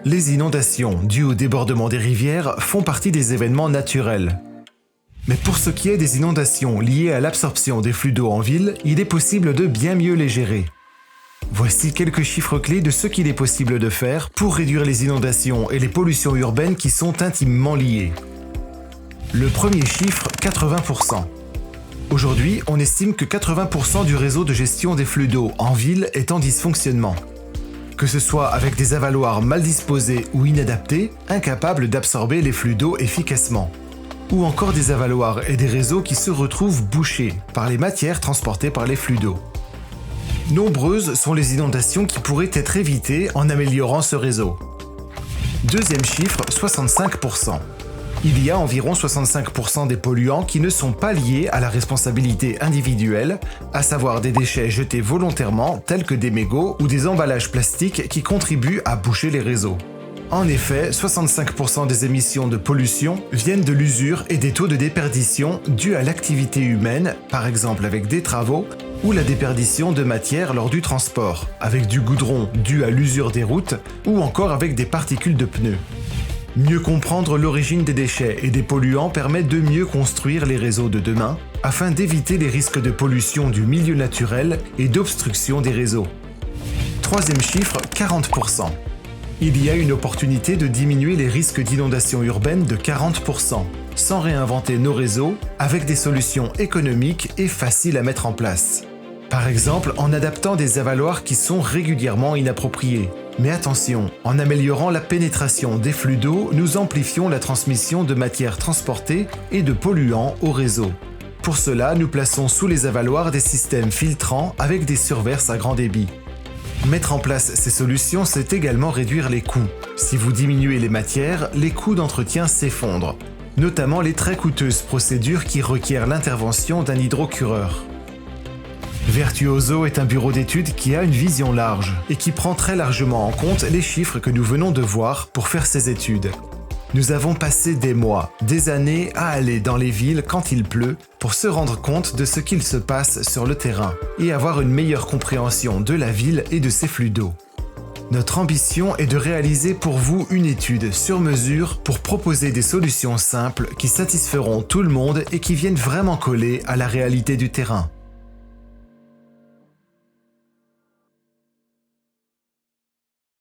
Les inondations dues au débordement des rivières font partie des événements naturels. Mais pour ce qui est des inondations liées à l'absorption des flux d'eau en ville, il est possible de bien mieux les gérer. Voici quelques chiffres clés de ce qu'il est possible de faire pour réduire les inondations et les pollutions urbaines qui sont intimement liées. Le premier chiffre, 80%. Aujourd'hui, on estime que 80% du réseau de gestion des flux d'eau en ville est en dysfonctionnement. Que ce soit avec des avaloirs mal disposés ou inadaptés, incapables d'absorber les flux d'eau efficacement. Ou encore des avaloirs et des réseaux qui se retrouvent bouchés par les matières transportées par les flux d'eau. Nombreuses sont les inondations qui pourraient être évitées en améliorant ce réseau. Deuxième chiffre, 65%. Il y a environ 65% des polluants qui ne sont pas liés à la responsabilité individuelle, à savoir des déchets jetés volontairement tels que des mégots ou des emballages plastiques qui contribuent à boucher les réseaux. En effet, 65% des émissions de pollution viennent de l'usure et des taux de déperdition dus à l'activité humaine, par exemple avec des travaux, ou la déperdition de matière lors du transport, avec du goudron dû à l'usure des routes, ou encore avec des particules de pneus. Mieux comprendre l'origine des déchets et des polluants permet de mieux construire les réseaux de demain, afin d'éviter les risques de pollution du milieu naturel et d'obstruction des réseaux. Troisième chiffre, 40%. Il y a une opportunité de diminuer les risques d'inondation urbaine de 40%, sans réinventer nos réseaux, avec des solutions économiques et faciles à mettre en place. Par exemple, en adaptant des avaloirs qui sont régulièrement inappropriés. Mais attention, en améliorant la pénétration des flux d'eau, nous amplifions la transmission de matières transportées et de polluants au réseau. Pour cela, nous plaçons sous les avaloirs des systèmes filtrants avec des surverses à grand débit. Mettre en place ces solutions, c'est également réduire les coûts. Si vous diminuez les matières, les coûts d'entretien s'effondrent, notamment les très coûteuses procédures qui requièrent l'intervention d'un hydrocureur. Virtuoso est un bureau d'études qui a une vision large et qui prend très largement en compte les chiffres que nous venons de voir pour faire ses études. Nous avons passé des mois, des années à aller dans les villes quand il pleut pour se rendre compte de ce qu'il se passe sur le terrain et avoir une meilleure compréhension de la ville et de ses flux d'eau. Notre ambition est de réaliser pour vous une étude sur mesure pour proposer des solutions simples qui satisferont tout le monde et qui viennent vraiment coller à la réalité du terrain.